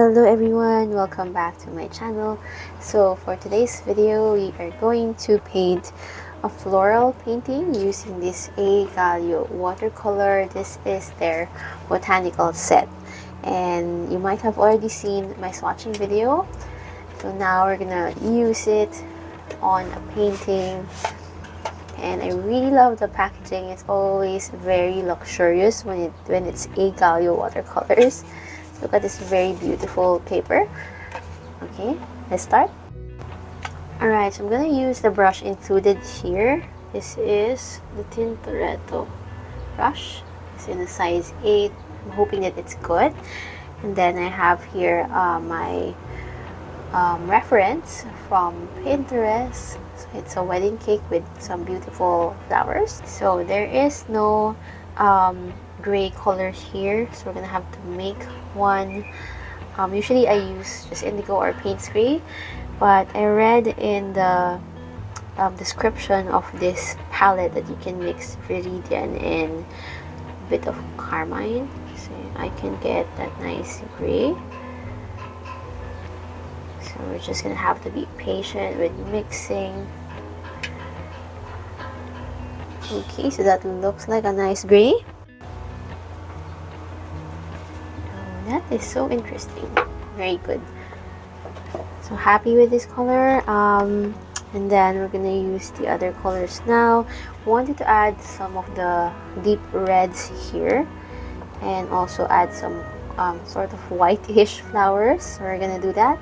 Hello everyone, welcome back to my channel. So for today's video, we are going to paint a floral painting using this Agallo watercolor. This is their botanical set, and you might have already seen my swatching video. So now we're gonna use it on a painting, and I really love the packaging. It's always very luxurious when it's Agallo watercolors. Look at this very beautiful paper. Okay, let's start. Alright, so I'm gonna use the brush included here. This is the Tintoretto brush. It's in the size 8. I'm hoping that it's good. And then I have here my reference from Pinterest. So it's a wedding cake with some beautiful flowers. So there is no gray color here, so we're gonna have to make one. Usually I use just indigo or paint spray, but I read in the description of this palette that you can mix viridian and a bit of carmine, so I can get that nice gray. So we're just gonna have to be patient with mixing. Okay, so that looks like a nice gray. That is so interesting. Very good. So happy with this color. And then we're gonna use the other colors now. Wanted to add some of the deep reds here, and also add some sort of whitish flowers. So we're gonna do that.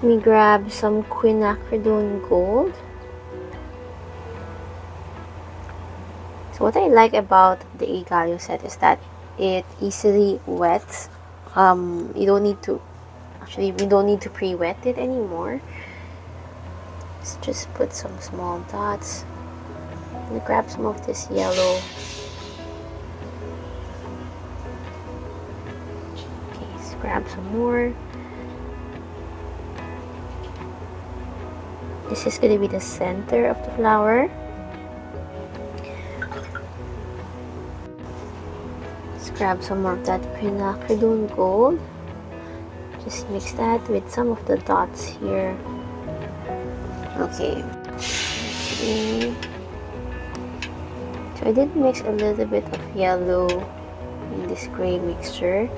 Let me grab some quinacridone gold. So what I like about the Agallo set is that it easily wets. You don't need to, actually we don't need to pre-wet it anymore. Let's just put some small dots. I'm gonna grab some of this yellow. Okay, let's grab some more. This is gonna be the center of the flower. Grab some more of that quinacridone gold. Just mix that with some of the dots here. Okay. So I did mix a little bit of yellow in this gray mixture.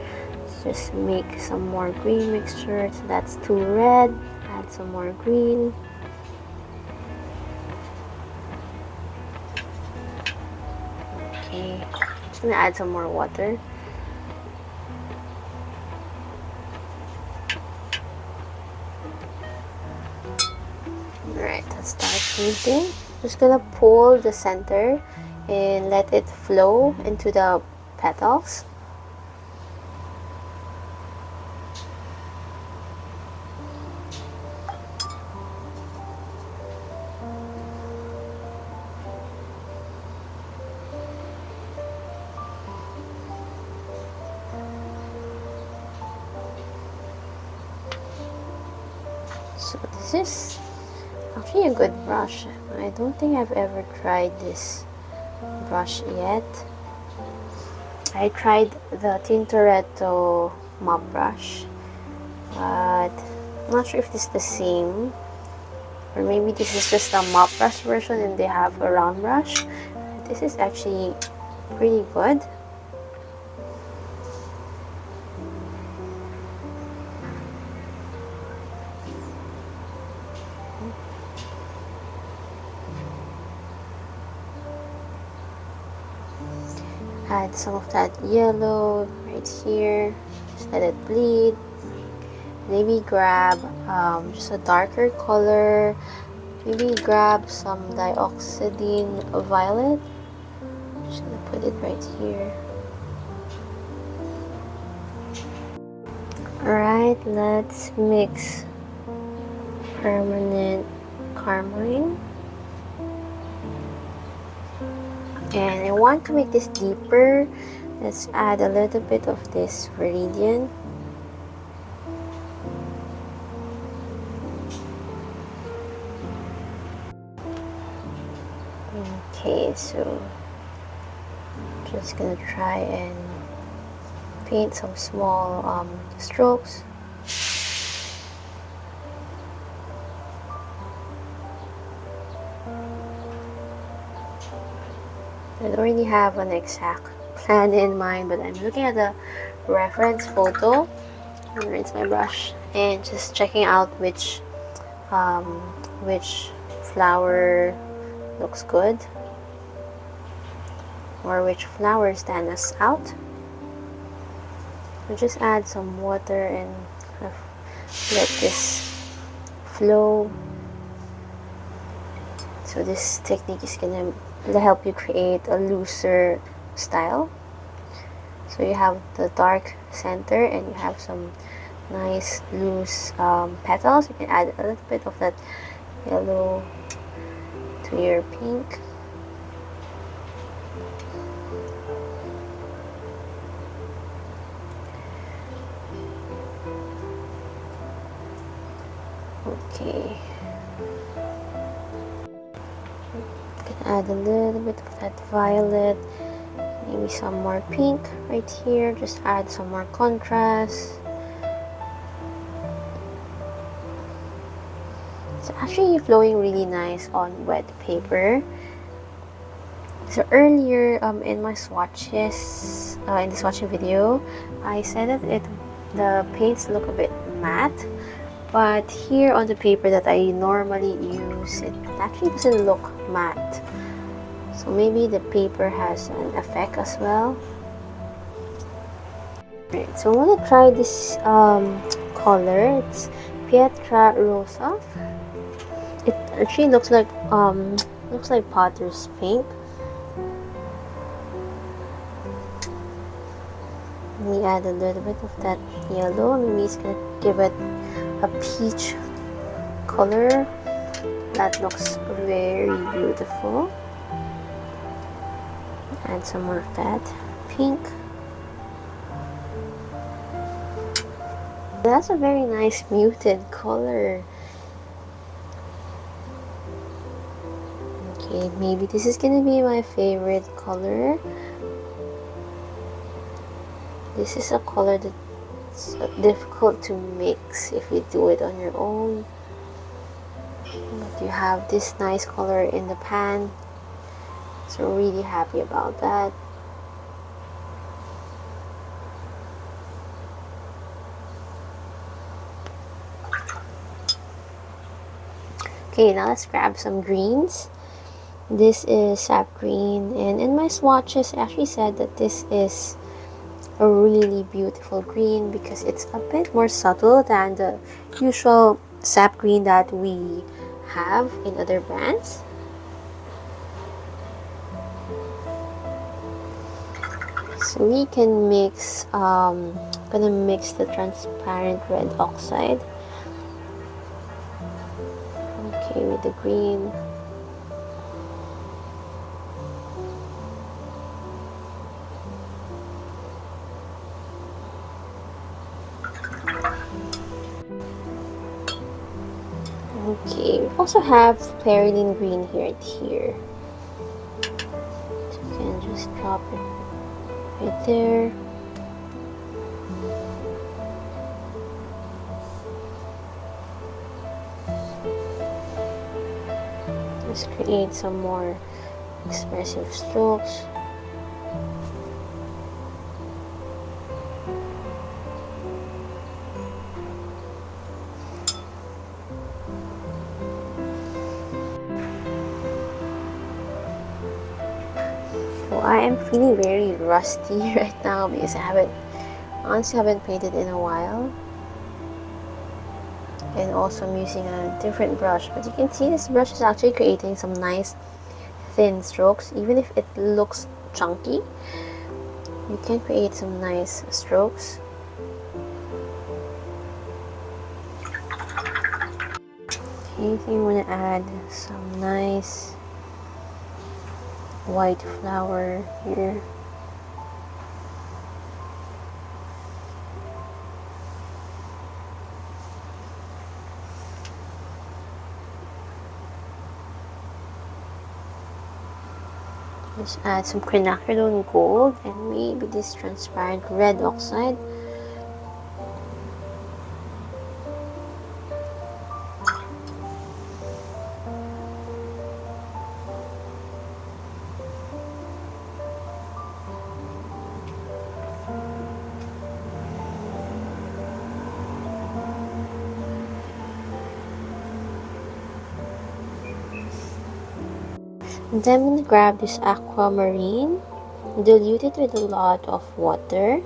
Just make some more green mixture. So that's 2 red. Add some more green. Okay. I'm gonna add some more water. Alright, let's start painting. Just gonna pull the center and let it flow into the petals. So this is actually a good brush. I don't think I've ever tried this brush yet. I tried the Tintoretto mop brush, but I'm not sure if this is the same, or maybe this is just a mop brush version and they have a round brush. This is actually pretty good. Add some of that yellow right here. Just let it bleed. Maybe grab just a darker color. Maybe grab some dioxazine violet. Just gonna put it right here. Alright, let's mix permanent carmine. And I want to make this deeper. Let's add a little bit of this viridian. Okay, so just gonna try and paint some small strokes. I don't really have an exact plan in mind, but I'm looking at the reference photo. I'm gonna rinse my brush and just checking out which flower looks good or which flower stands out. So just add some water and let this flow. So this technique is gonna help you create a looser style. So you have the dark center and you have some nice loose petals. You can add a little bit of that yellow to your pink. Okay. You can add a little bit of that violet, maybe some more pink right here. Just add some more contrast. It's actually flowing really nice on wet paper. So earlier in my swatches, in the swatching video, I said that the paints look a bit matte, but here on the paper that I normally use, it actually doesn't look matte. So maybe the paper has an effect as well. Right, so I'm gonna try this color. It's Pietra Rosa. It actually looks like potter's paint. We add a little bit of that yellow. Maybe it's gonna give it a peach color. That looks very beautiful. Add some more of that pink. That's a very nice muted color. Okay, maybe this is gonna be my favorite color. This is a color that's difficult to mix if you do it on your own. But you have this nice color in the pan. So really happy about that. Okay, now let's grab some greens. This is sap green, and in my swatches I actually said that this is a really beautiful green because it's a bit more subtle than the usual sap green that we have in other brands. So we can mix, gonna mix the transparent red oxide, okay, with the green. Okay, we also have perylene green here. So you can just drop it right there. Let's create some more expressive strokes. So I am feeling very rusty right now because I honestly haven't painted in a while. And also I'm using a different brush, but you can see this brush is actually creating some nice thin strokes. Even if it looks chunky, you can create some nice strokes. Okay, so you want to add some nice white flower here. Just add some quinacridone gold and maybe this transparent red oxide. And then I'm gonna grab this aquamarine, dilute it with a lot of water.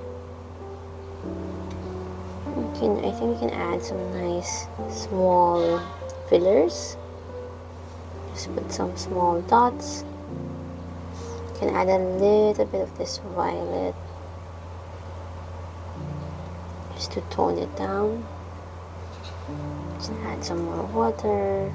I think we can add some nice small fillers. Just put some small dots. You can add a little bit of this violet just to tone it down. Just add some more water.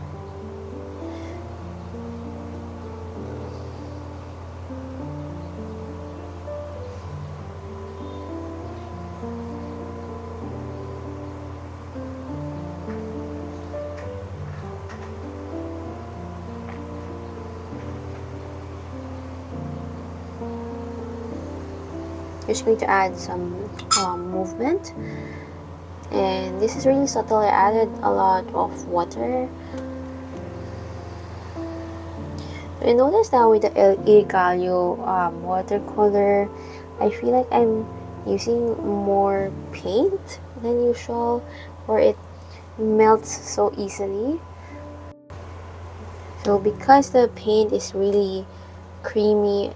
Just going to add some movement, and this is really subtle. I added a lot of water. I noticed that with the Agallo watercolor, I feel like I'm using more paint than usual, or it melts so easily. So because the paint is really creamy,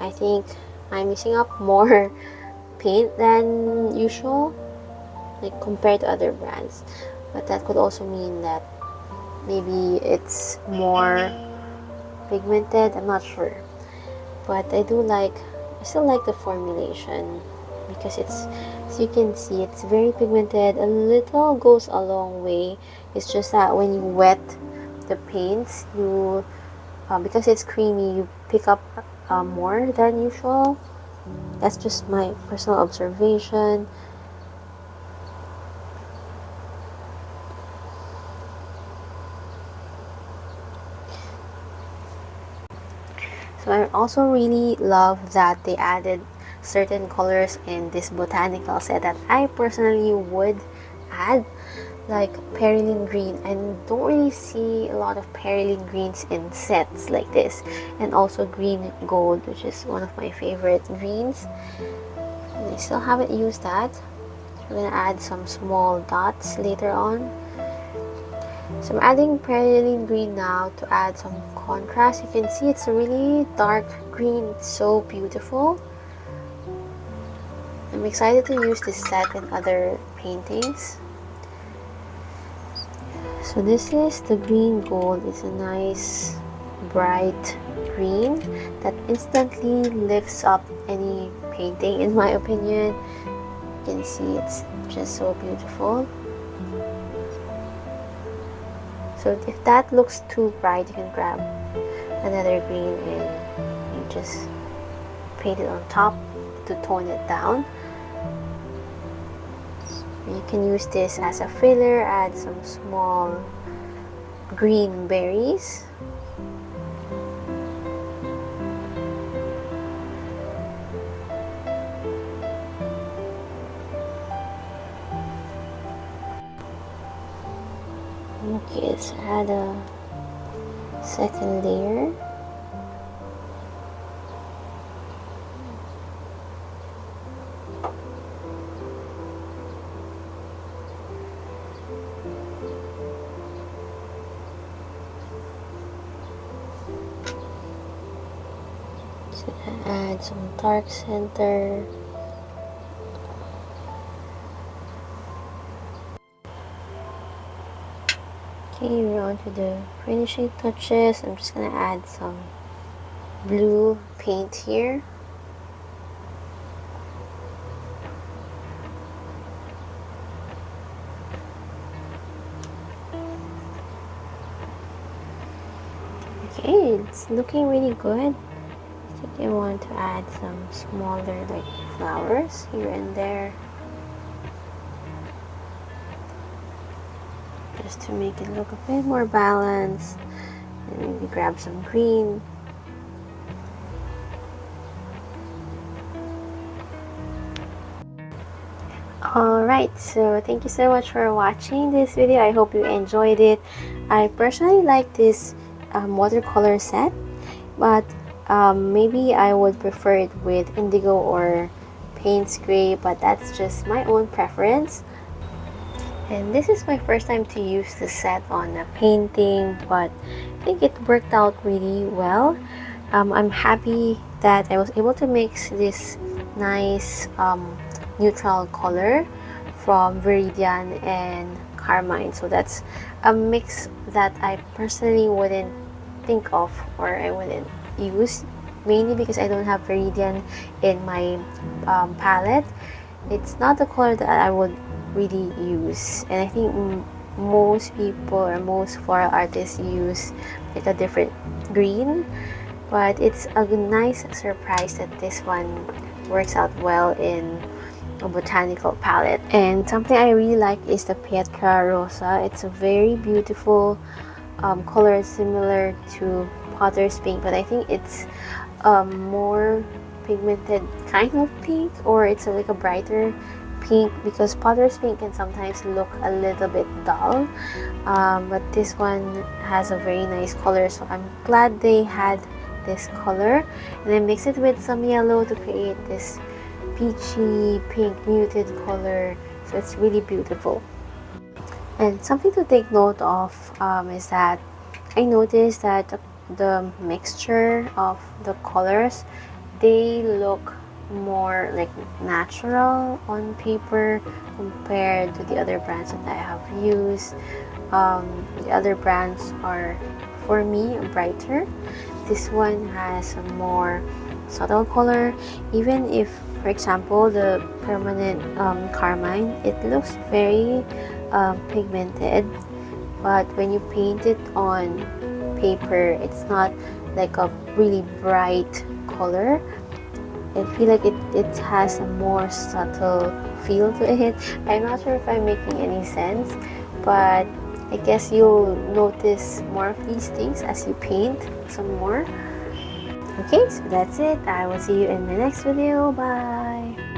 I think I'm using up more paint than usual, like compared to other brands. But that could also mean that maybe it's more pigmented. I'm not sure, but I still like the formulation because it's, as you can see, it's very pigmented. A little goes a long way. It's just that when you wet the paints, you because it's creamy, you pick up more than usual. That's just my personal observation. So I also really love that they added certain colors in this botanical set that I personally would add, like perylene green. I don't really see a lot of perylene greens in sets like this, and also green gold, which is one of my favorite greens. And I still haven't used that. So I'm gonna add some small dots later on. So I'm adding perylene green now to add some contrast. You can see it's a really dark green. It's so beautiful. I'm excited to use this set in other paintings. So this is the green gold. It's a nice bright green that instantly lifts up any painting, in my opinion. You can see it's just so beautiful. So if that looks too bright, you can grab another green and you just paint it on top to tone it down. You can use this as a filler, add some small green berries. Okay, let's add a second layer. So add some dark center. Okay, we're on to the finishing touches. I'm just gonna add some blue paint here. Okay, it's looking really good. I think I want to add some smaller like flowers here and there, just to make it look a bit more balanced. And maybe grab some green. Alright, so thank you so much for watching this video. I hope you enjoyed it. I personally like this watercolor set, but maybe I would prefer it with indigo or Payne's gray, but that's just my own preference. And this is my first time to use the set on a painting, but I think it worked out really well. I'm happy that I was able to mix this nice neutral color from Viridian and Carmine. So that's a mix that I personally wouldn't think of, or I wouldn't use, mainly because I don't have Viridian in my palette. It's not the color that I would really use, and I think most people or most floral artists use like a different green, but it's a nice surprise that this one works out well in a botanical palette. And something I really like is the Pietra Rosa. It's a very beautiful color, similar to Potter's Pink, but I think it's more pigmented kind of pink, or it's like a brighter pink, because Potter's Pink can sometimes look a little bit dull, but this one has a very nice color, so I'm glad they had this color. And I mix it with some yellow to create this peachy pink muted color, so it's really beautiful. And something to take note of is that I noticed that the mixture of the colors, they look more like natural on paper compared to the other brands that I have used. The other brands are, for me, brighter. This one has a more subtle color. Even if, for example, the permanent Carmine, it looks very pigmented, but when you paint it on paper, it's not like a really bright color. I feel like it has a more subtle feel to it. I'm not sure if I'm making any sense, but I guess you'll notice more of these things as you paint some more. Okay, so that's it. I will see you in my next video. Bye!